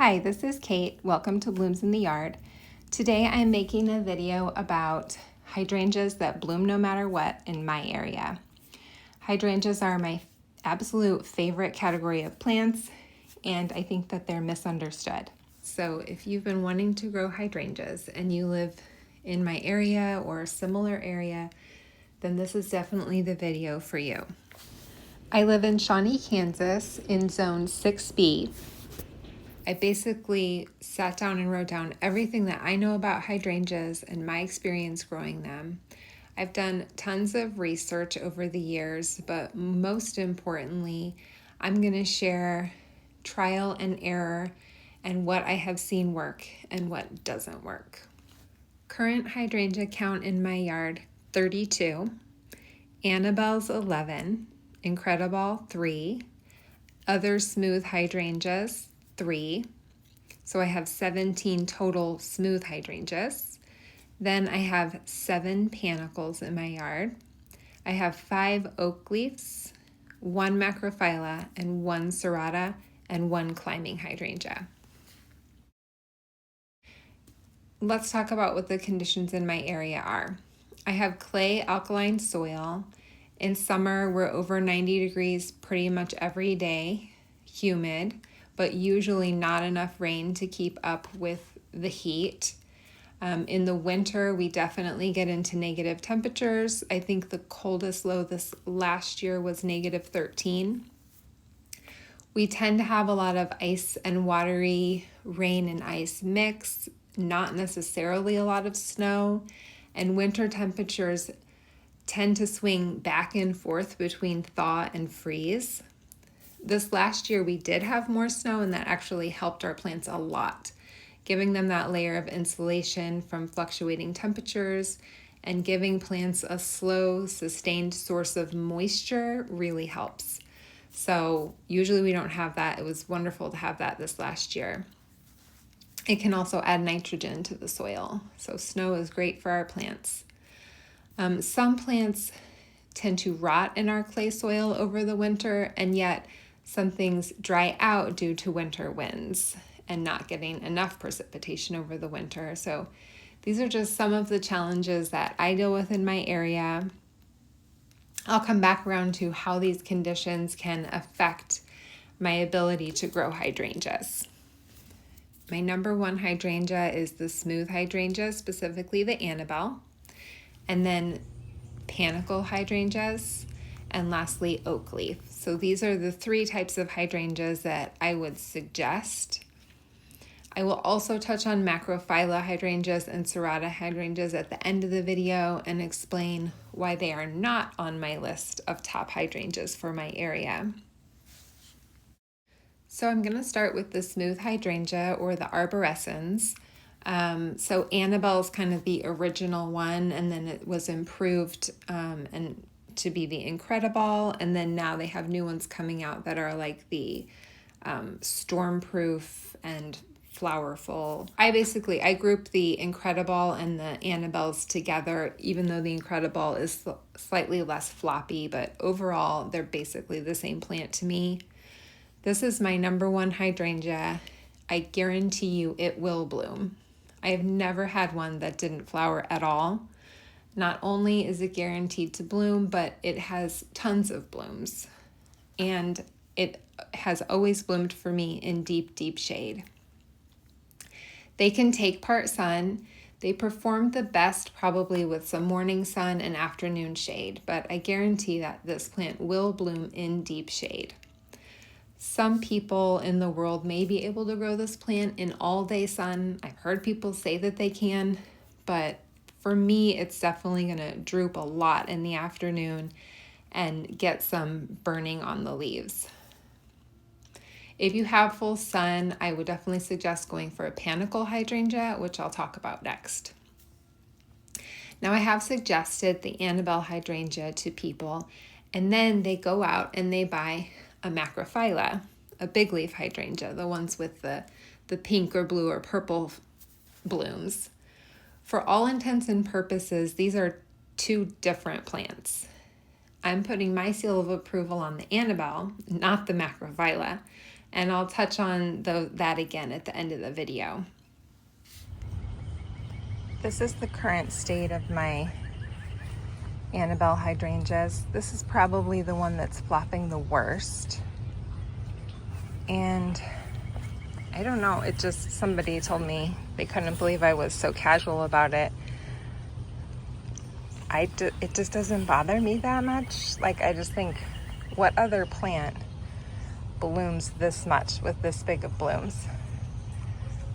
Hi, this is Kate. Welcome to Blooms in the Yard. Today I'm making a video about hydrangeas that bloom no matter what in my area. Hydrangeas are my absolute favorite category of plants, and I think that they're misunderstood. So if you've been wanting to grow hydrangeas and you live in my area or a similar area, then this is definitely the video for you. I live in Shawnee, Kansas in zone 6B. I basically sat down and wrote down everything that I know about hydrangeas and my experience growing them. I've done tons of research over the years, but most importantly, I'm going to share trial and error and what I have seen work and what doesn't work. Current hydrangea count in my yard, 32. Annabelle's 11. Incredible, 3. Other smooth hydrangeas, 3. So I have 17 total smooth hydrangeas. Then I have 7 panicles in my yard. I have 5 oak leaves, 1 macrophylla, and 1 serrata, and 1 climbing hydrangea. Let's talk about what the conditions in my area are. I have clay alkaline soil. In summer, we're over 90 degrees pretty much every day, humid, but usually not enough rain to keep up with the heat. In the winter, we definitely get into negative temperatures. I think the coldest low this last year was -13. We tend to have a lot of ice and watery rain and ice mix, not necessarily a lot of snow, and winter temperatures tend to swing back and forth between thaw and freeze. This last year we did have more snow, and that actually helped our plants a lot, giving them that layer of insulation from fluctuating temperatures and giving plants a slow, sustained source of moisture really helps. So usually we don't have that. It was wonderful to have that this last year. It can also add nitrogen to the soil, so snow is great for our plants. Some plants tend to rot in our clay soil over the winter, and yet some things dry out due to winter winds and not getting enough precipitation over the winter. So these are just some of the challenges that I deal with in my area. I'll come back around to how these conditions can affect my ability to grow hydrangeas. My number one hydrangea is the smooth hydrangea, specifically the Annabelle, and then Panicle Hydrangeas, and lastly Oakleaf. So these are the 3 types of hydrangeas that I would suggest. I will also touch on Macrophylla Hydrangeas and Serrata Hydrangeas at the end of the video and explain why they are not on my list of top hydrangeas for my area. So I'm going to start with the smooth hydrangea or the arborescens. So Annabelle's kind of the original one, and then it was improved and to be the Incredible, and then now they have new ones coming out that are like the Stormproof and Flowerful. I group the Incredible and the Annabelles together, even though the Incredible is slightly less floppy, but overall they're basically the same plant to me. This is my number one hydrangea. I guarantee you it will bloom. I have never had one that didn't flower at all. Not only is it guaranteed to bloom, but it has tons of blooms. And it has always bloomed for me in deep, deep shade. They can take part sun. They perform the best probably with some morning sun and afternoon shade, but I guarantee that this plant will bloom in deep shade. Some people in the world may be able to grow this plant in all-day sun. I've heard people say that they can, but for me, it's definitely going to droop a lot in the afternoon and get some burning on the leaves. If you have full sun, I would definitely suggest going for a Panicle Hydrangea, which I'll talk about next. Now, I have suggested the Annabelle Hydrangea to people, and then they go out and they buy a Macrophylla, a big leaf hydrangea, the ones with the pink or blue or purple blooms. For all intents and purposes, these are 2 different plants. I'm putting my seal of approval on the Annabelle, not the Macrophylla. And I'll touch on that again at the end of the video. This is the current state of my Annabelle hydrangeas. This is probably the one that's flopping the worst. And I don't know, it just, somebody told me they couldn't believe I was so casual about it. It just doesn't bother me that much. Like, I just think, what other plant blooms this much with this big of blooms?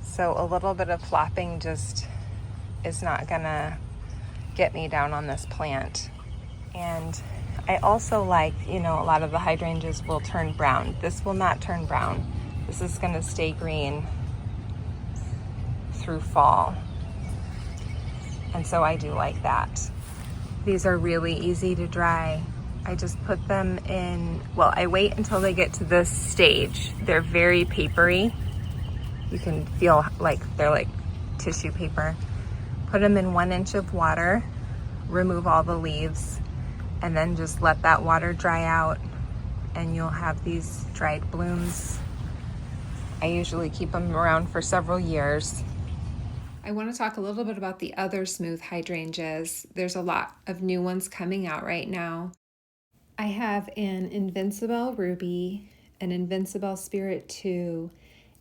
So a little bit of flopping just is not gonna get me down on this plant. And I also like, you know, a lot of the hydrangeas will turn brown. This will not turn brown. This is gonna stay green through fall. And so I do like that. These are really easy to dry. I just put them in, well, I wait until they get to this stage. They're very papery. You can feel like they're like tissue paper. Put them in 1 inch of water, remove all the leaves, and then just let that water dry out, and you'll have these dried blooms. I usually keep them around for several years. I want to talk a little bit about the other smooth hydrangeas. There's a lot of new ones coming out right now. I have an Invincible Ruby, an Invincible Spirit 2,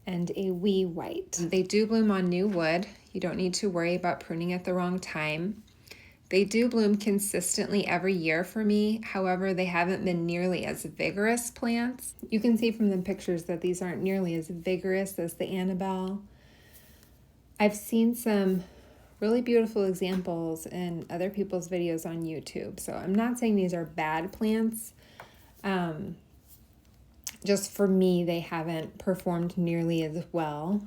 and a Wee White. They do bloom on new wood. You don't need to worry about pruning at the wrong time. They do bloom consistently every year for me. However, they haven't been nearly as vigorous plants. You can see from the pictures that these aren't nearly as vigorous as the Annabelle. I've seen some really beautiful examples in other people's videos on YouTube. So I'm not saying these are bad plants. Just for me, they haven't performed nearly as well.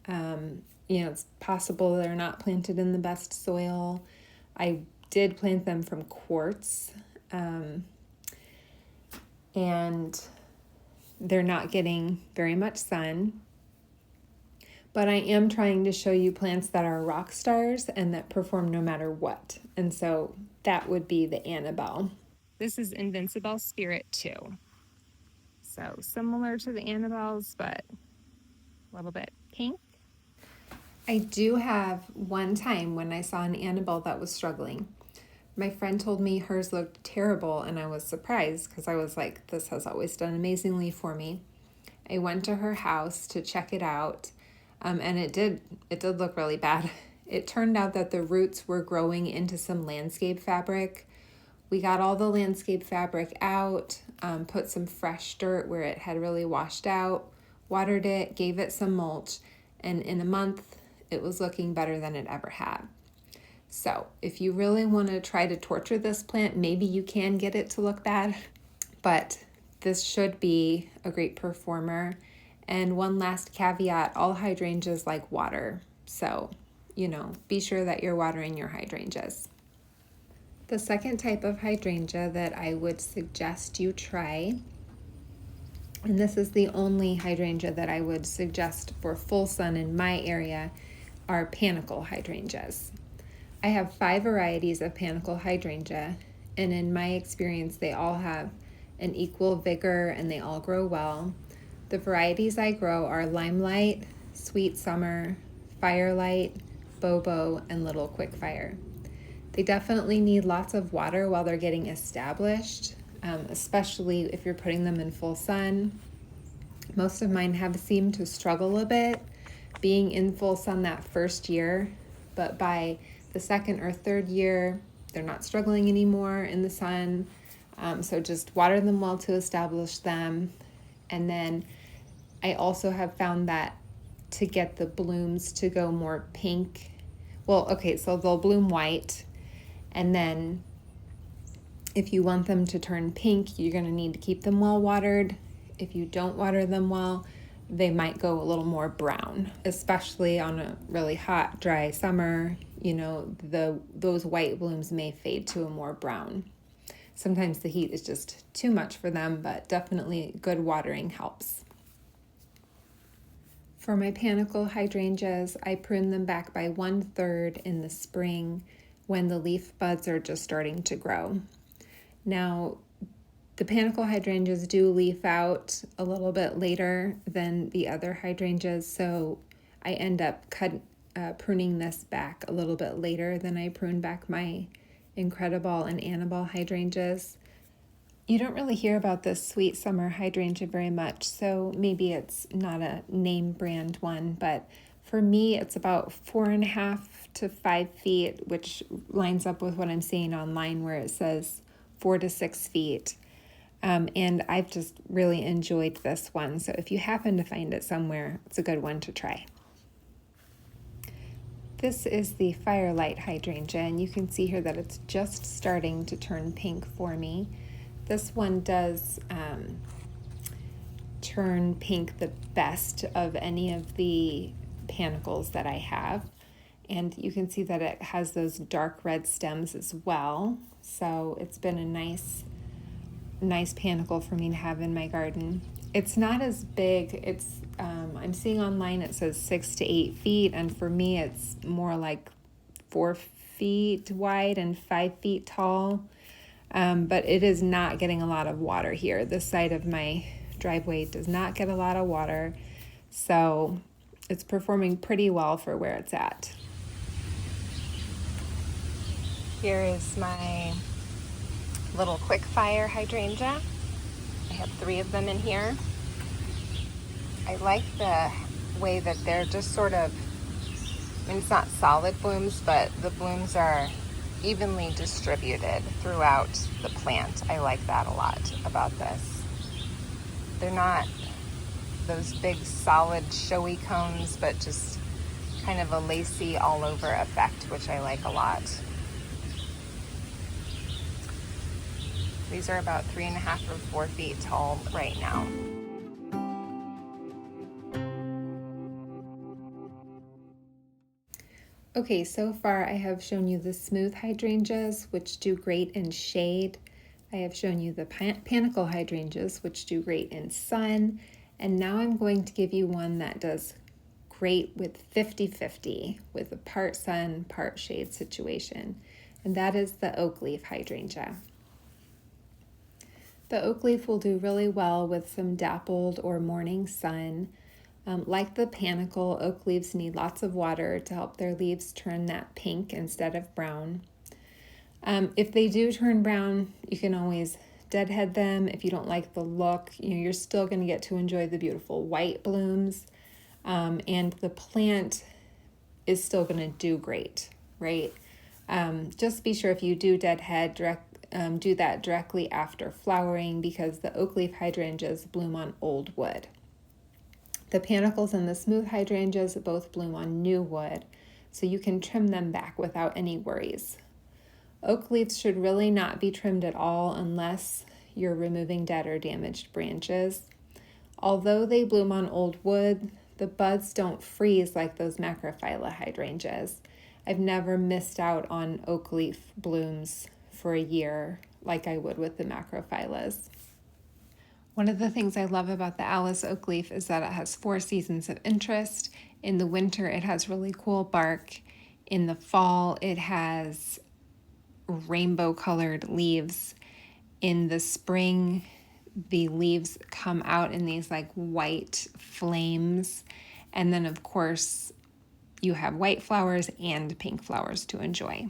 You know, it's possible they're not planted in the best soil. I did plant them from quartz, and they're not getting very much sun. But I am trying to show you plants that are rock stars and that perform no matter what. And so that would be the Annabelle. This is Invincible Spirit 2. So similar to the Annabelles, but a little bit pink. I do have one time when I saw an Annabelle that was struggling. My friend told me hers looked terrible, and I was surprised because I was like, this has always done amazingly for me. I went to her house to check it out, and it did look really bad. It turned out that the roots were growing into some landscape fabric. We got all the landscape fabric out, put some fresh dirt where it had really washed out, watered it, gave it some mulch, and in a month, it was looking better than it ever had. So if you really want to try to torture this plant, maybe you can get it to look bad, but this should be a great performer. And one last caveat, all hydrangeas like water. So, you know, be sure that you're watering your hydrangeas. The second type of hydrangea that I would suggest you try, and this is the only hydrangea that I would suggest for full sun in my area, are Panicle Hydrangeas. I have 5 varieties of Panicle Hydrangea, and in my experience, they all have an equal vigor and they all grow well. The varieties I grow are Limelight, Sweet Summer, Firelight, Bobo, and Little Quickfire. They definitely need lots of water while they're getting established, especially if you're putting them in full sun. Most of mine have seemed to struggle a bit being in full sun that first year, but by the second or third year, they're not struggling anymore in the sun. So just water them well to establish them. And then I also have found that to get the blooms to go more pink, well, okay, so they'll bloom white, and then if you want them to turn pink, you're going to need to keep them well watered. If you don't water them well, they might go a little more brown, especially on a really hot, dry summer. You know, those white blooms may fade to a more brown. Sometimes the heat is just too much for them, but definitely good watering helps. For my Panicle Hydrangeas, I prune them back by 1/3 in the spring when the leaf buds are just starting to grow. Now, The Panicle Hydrangeas do leaf out a little bit later than the other hydrangeas, so I end up pruning this back a little bit later than I prune back my Incredible and Annabelle hydrangeas. You don't really hear about this sweet summer hydrangea very much, so maybe it's not a name brand one, but for me it's about 4.5 to 5 feet, which lines up with what I'm seeing online where it says 4 to 6 feet. And I've just really enjoyed this one, so if you happen to find it somewhere, it's a good one to try. This is the Firelight Hydrangea, and you can see here that it's just starting to turn pink for me. This one does turn pink the best of any of the panicles that I have. And you can see that it has those dark red stems as well. So it's been a nice panicle for me to have in my garden. It's not as big. It's I'm seeing online it says 6 to 8 feet, and for me it's more like 4 feet wide and 5 feet tall. But it is not getting a lot of water here. This side of my driveway does not get a lot of water, so it's performing pretty well for where it's at. Here is my little quick fire hydrangea. I have 3 of them in here. I like the way that they're just sort of, I mean, it's not solid blooms, but the blooms are evenly distributed throughout the plant. I like that a lot about this. They're not those big solid showy cones, but just kind of a lacy all over effect, which I like a lot. These are about 3.5 or 4 feet tall right now. Okay, so far I have shown you the smooth hydrangeas, which do great in shade. I have shown you the panicle hydrangeas, which do great in sun. And now I'm going to give you one that does great with 50-50, with a part sun, part shade situation. And that is the Oakleaf Hydrangea. The Oakleaf will do really well with some dappled or morning sun. Like the panicle, oak leaves need lots of water to help their leaves turn that pink instead of brown. If they do turn brown, you can always deadhead them. If you don't like the look, you're still going to get to enjoy the beautiful white blooms, and the plant is still going to do great, right? Just be sure if you do deadhead, do that directly after flowering, because the Oakleaf hydrangeas bloom on old wood. The panicles and the smooth hydrangeas both bloom on new wood, so you can trim them back without any worries. Oak leaves should really not be trimmed at all unless you're removing dead or damaged branches. Although they bloom on old wood, the buds don't freeze like those Macrophylla hydrangeas. I've never missed out on oak leaf blooms for a year like I would with the Macrophyllas. One of the things I love about the Alice oak leaf is that it has 4 seasons of interest. In the winter, it has really cool bark. In the fall, it has rainbow colored leaves. In the spring, the leaves come out in these like white flames. And then of course, you have white flowers and pink flowers to enjoy.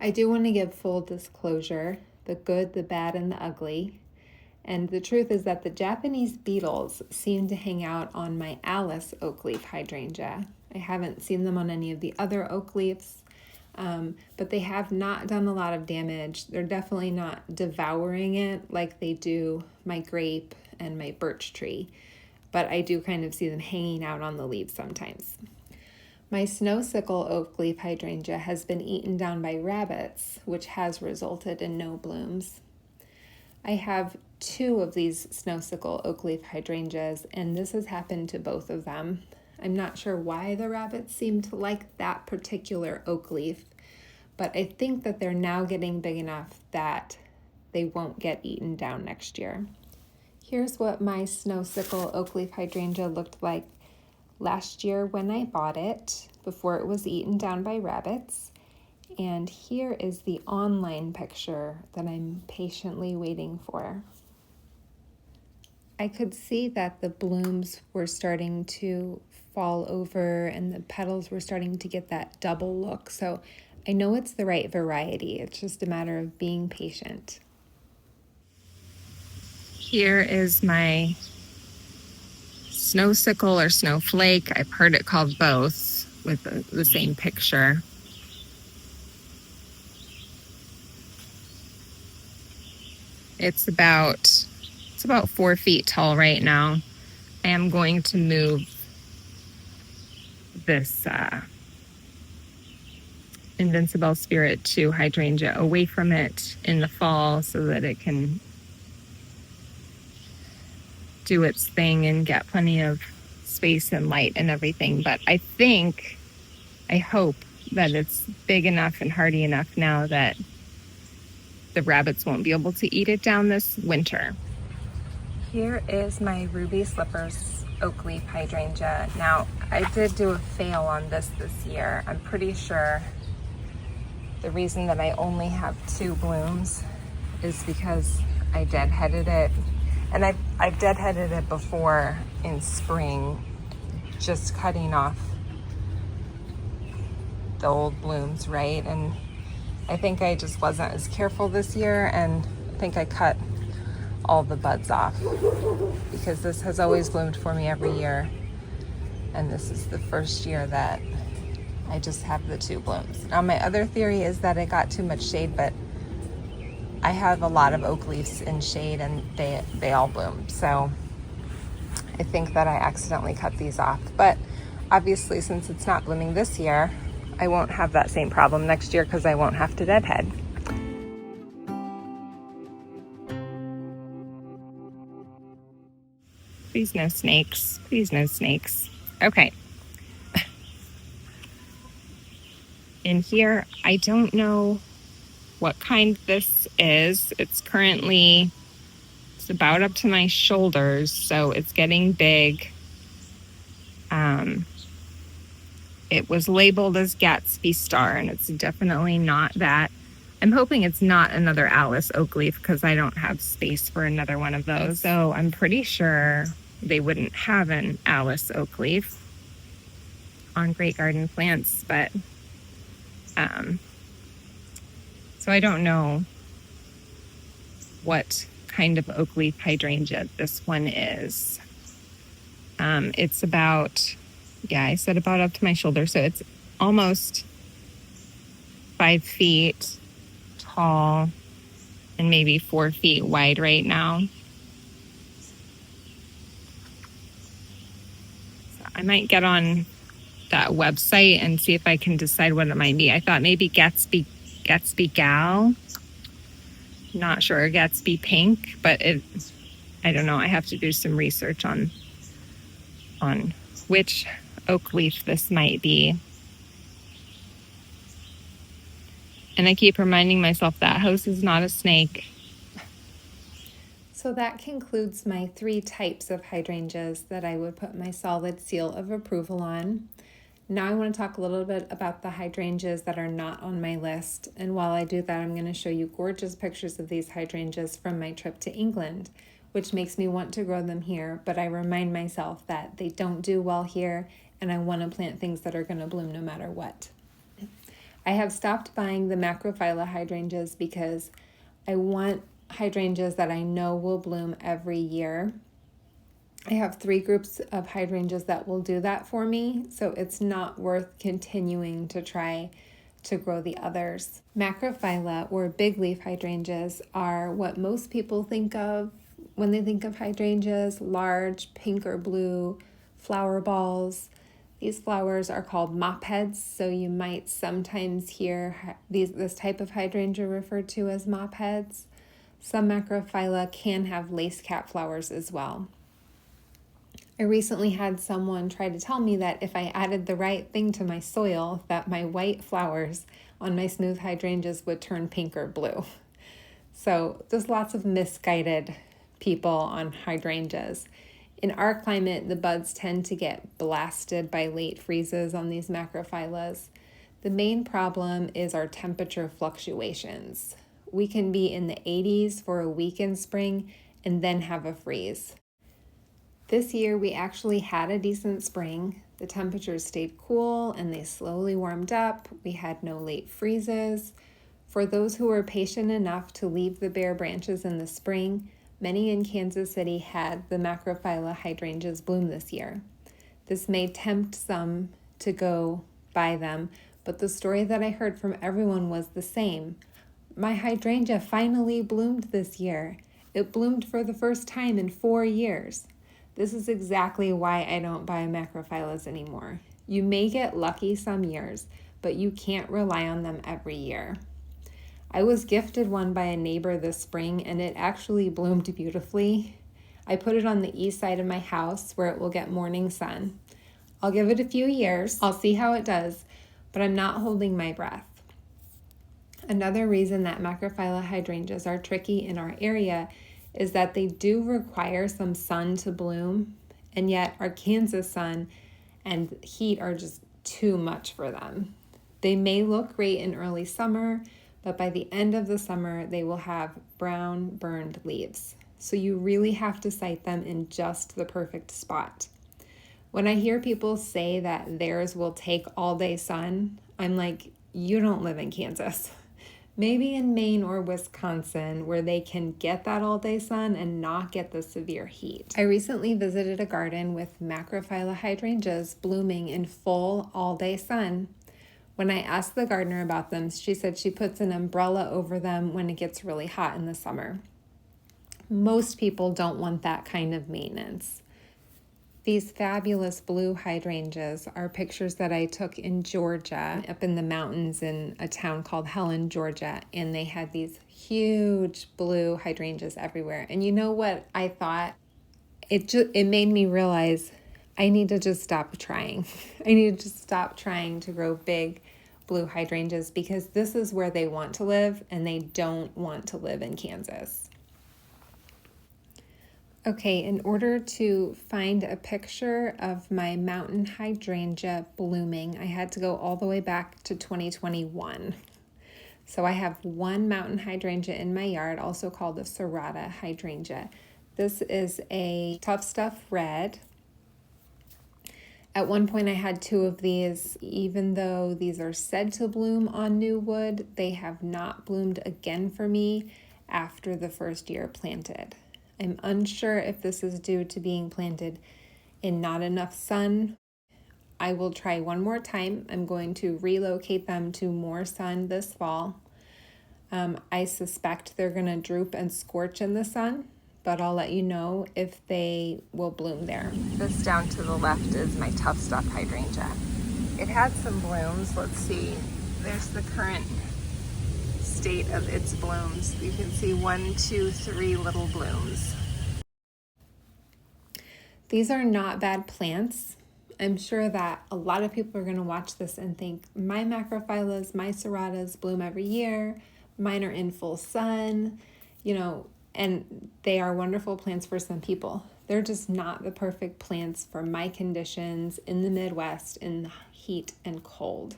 I do want to give full disclosure, the good, the bad, and the ugly. And the truth is that the Japanese beetles seem to hang out on my Alice Oakleaf hydrangea. I haven't seen them on any of the other oak leaves, but they have not done a lot of damage. They're definitely not devouring it like they do my grape and my birch tree, but I do kind of see them hanging out on the leaves sometimes. My snow sickle oakleaf hydrangea has been eaten down by rabbits, which has resulted in no blooms. I have 2 of these snow sickle oakleaf hydrangeas, and this has happened to both of them. I'm not sure why the rabbits seem to like that particular oak leaf, but I think that they're now getting big enough that they won't get eaten down next year. Here's what my snow sickle oakleaf hydrangea looked like last year when I bought it, before it was eaten down by rabbits. And here is the online picture that I'm patiently waiting for. I could see that the blooms were starting to fall over and the petals were starting to get that double look. So I know it's the right variety. It's just a matter of being patient. Here is my snowsicle or snowflake. I've heard it called both with the same picture. It's about 4 feet tall right now. I am going to move this Invincible Spirit 2 hydrangea away from it in the fall so that it can do its thing and get plenty of space and light and everything. But I hope that it's big enough and hardy enough now that the rabbits won't be able to eat it down this winter. Here is my Ruby Slippers Oakleaf Hydrangea. Now, I did do a fail on this year. I'm pretty sure the reason that I only have 2 blooms is because I deadheaded it. And I've deadheaded it before in spring, just cutting off the old blooms, right? And I think I just wasn't as careful this year, and I think I cut all the buds off because this has always bloomed for me every year. And this is the first year that I just have the 2 blooms. Now, my other theory is that it got too much shade, but I have a lot of oak leaves in shade and they all bloom. So I think that I accidentally cut these off. But obviously, since it's not blooming this year, I won't have that same problem next year because I won't have to deadhead. Please no snakes. Please no snakes. Okay. In here, I don't know what kind this is. It's about up to my shoulders, so it's getting big. It was labeled as Gatsby Star, and it's definitely not that. I'm hoping it's not another Alice Oakleaf because I don't have space for another one of those. So I'm pretty sure they wouldn't have an Alice Oakleaf on Great Garden Plants, but so I don't know what kind of Oakleaf hydrangea this one is. It's about, I said about up to my shoulder, so it's almost 5 feet tall and maybe 4 feet wide right now. So I might get on that website and see if I can decide what it might be. I thought maybe Gatsby Gal. Not sure, Gatsby Pink, but I don't know. I have to do some research on which oak leaf this might be. And I keep reminding myself that house is not a snake. So that concludes my 3 types of hydrangeas that I would put my solid seal of approval on. Now I want to talk a little bit about the hydrangeas that are not on my list. And while I do that, I'm going to show you gorgeous pictures of these hydrangeas from my trip to England, which makes me want to grow them here. But I remind myself that they don't do well here, and I want to plant things that are going to bloom no matter what. I have stopped buying the Macrophylla hydrangeas because I want hydrangeas that I know will bloom every year. I have 3 groups of hydrangeas that will do that for me, so it's not worth continuing to try to grow the others. Macrophylla or big leaf hydrangeas are what most people think of when they think of hydrangeas: large pink or blue flower balls. These flowers are called mop heads, so you might sometimes hear this type of hydrangea referred to as mop heads. Some Macrophylla can have lace cap flowers as well. I recently had someone try to tell me that if I added the right thing to my soil, that my white flowers on my smooth hydrangeas would turn pink or blue. So there's lots of misguided people on hydrangeas. In our climate, the buds tend to get blasted by late freezes on these Macrophyllas. The main problem is our temperature fluctuations. We can be in the 80s for a week in spring and then have a freeze. This year we actually had a decent spring. The temperatures stayed cool and they slowly warmed up. We had no late freezes. For those who were patient enough to leave the bare branches in the spring, many in Kansas City had the Macrophylla Hydrangeas bloom this year. This may tempt some to go buy them, but the story that I heard from everyone was the same. My hydrangea finally bloomed this year. It bloomed for the first time in 4 years. This is exactly why I don't buy macrophyllas anymore. You may get lucky some years, but you can't rely on them every year. I was gifted one by a neighbor this spring and it actually bloomed beautifully. I put it on the east side of my house where it will get morning sun. I'll give it a few years. I'll see how it does, but I'm not holding my breath. Another reason that Macrophylla hydrangeas are tricky in our area is that they do require some sun to bloom, and yet our Kansas sun and heat are just too much for them. They may look great in early summer, but by the end of the summer, they will have brown, burned leaves. So you really have to site them in just the perfect spot. When I hear people say that theirs will take all day sun, I'm like, you don't live in Kansas. Maybe in Maine or Wisconsin where they can get that all day sun and not get the severe heat. I recently visited a garden with Macrophylla hydrangeas blooming in full all day sun. When I asked the gardener about them, she said she puts an umbrella over them when it gets really hot in the summer. Most people don't want that kind of maintenance. These fabulous blue hydrangeas are pictures that I took in Georgia, up in the mountains in a town called Helen, Georgia, and they had these huge blue hydrangeas everywhere. And you know what I thought? It made me realize I need to just stop trying. I need to just stop trying to grow big blue hydrangeas because this is where they want to live and they don't want to live in Kansas. Okay, in order to find a picture of my mountain hydrangea blooming, I had to go all the way back to 2021. So I have one mountain hydrangea in my yard, also called a serrata hydrangea. This is a tough stuff red. At one point I had 2 of these. Even though these are said to bloom on new wood, they have not bloomed again for me after the first year planted. I'm unsure if this is due to being planted in not enough sun. I will try one more time. I'm going to relocate them to more sun this fall. I suspect they're going to droop and scorch in the sun, but I'll let you know if they will bloom there. This down to the left is my tough stuff hydrangea. It had some blooms. Let's see. There's the current state of its blooms. You can see 1, 2, 3 little blooms. These are not bad plants. I'm sure that a lot of people are going to watch this and think, my macrophyllas, my serratas bloom every year. Mine are in full sun, and they are wonderful plants for some people. They're just not the perfect plants for my conditions in the Midwest in the heat and cold.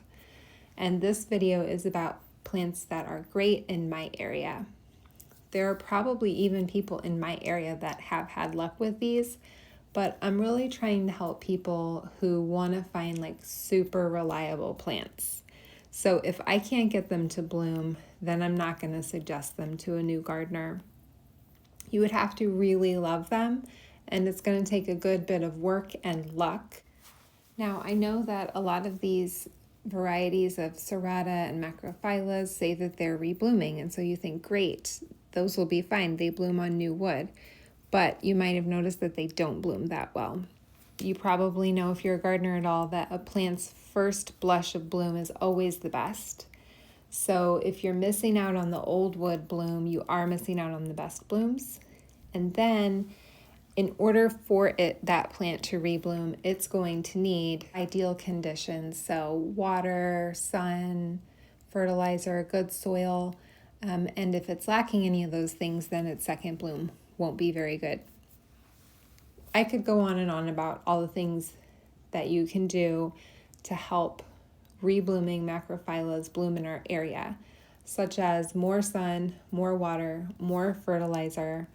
And this video is about plants that are great in my area. There are probably even people in my area that have had luck with these, but I'm really trying to help people who want to find like super reliable plants. So if I can't get them to bloom, then I'm not going to suggest them to a new gardener. You would have to really love them, and it's going to take a good bit of work and luck. Now, I know that a lot of these varieties of serrata and macrophyllas say that they're reblooming, and so you think, great, those will be fine. They bloom on new wood, but you might have noticed that they don't bloom that well. You probably know, if you're a gardener at all, that a plant's first blush of bloom is always the best. So if you're missing out on the old wood bloom, you are missing out on the best blooms. And then in order for that plant to rebloom, it's going to need ideal conditions. So water, sun, fertilizer, good soil. And if it's lacking any of those things, then its second bloom won't be very good. I could go on and on about all the things that you can do to help reblooming macrophyllas bloom in our area, such as more sun, more water, more fertilizer.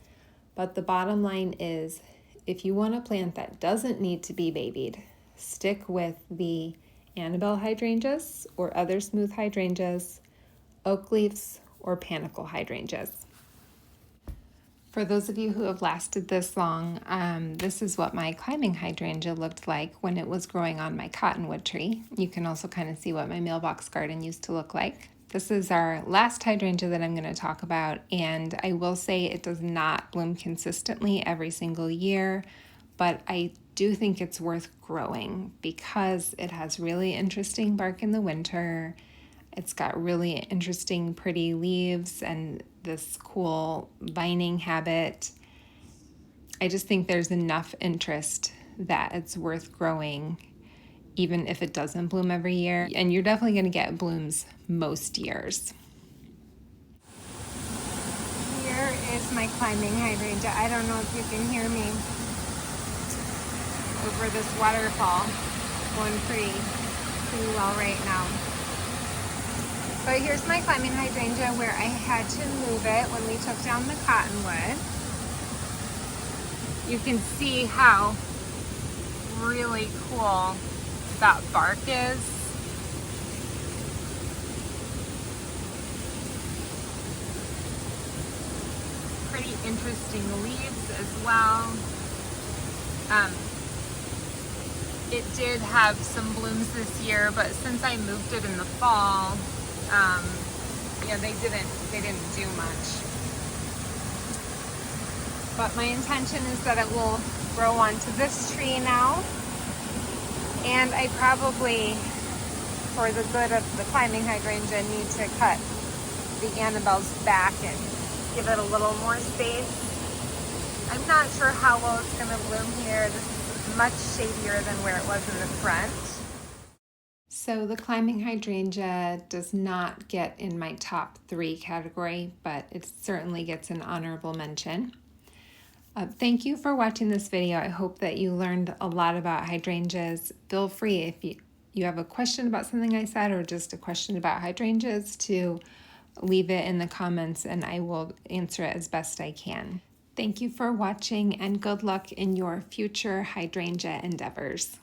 But the bottom line is, if you want a plant that doesn't need to be babied, stick with the Annabelle hydrangeas or other smooth hydrangeas, oakleafs, or panicle hydrangeas. For those of you who have lasted this long, this is what my climbing hydrangea looked like when it was growing on my cottonwood tree. You can also kind of see what my mailbox garden used to look like. This is our last hydrangea that I'm going to talk about, and I will say it does not bloom consistently every single year, but I do think it's worth growing because it has really interesting bark in the winter. It's got really interesting, pretty leaves and this cool vining habit. I just think there's enough interest that it's worth growing, even if it doesn't bloom every year. And you're definitely going to get blooms most years. Here is my climbing hydrangea. I don't know if you can hear me over this waterfall. Going pretty well right now. But here's my climbing hydrangea where I had to move it when we took down the cottonwood. You can see how really cool that bark is. Pretty interesting leaves as well. It did have some blooms this year, but since I moved it in the fall, yeah, they didn't do much. But my intention is that it will grow onto this tree now. And I probably, for the good of the climbing hydrangea, need to cut the Annabelle's back and give it a little more space. I'm not sure how well it's going to bloom here. This is much shadier than where it was in the front. So the climbing hydrangea does not get in my top 3 category, but it certainly gets an honorable mention. Thank you for watching this video. I hope that you learned a lot about hydrangeas. Feel free, if you have a question about something I said or just a question about hydrangeas, to leave it in the comments and I will answer it as best I can. Thank you for watching and good luck in your future hydrangea endeavors.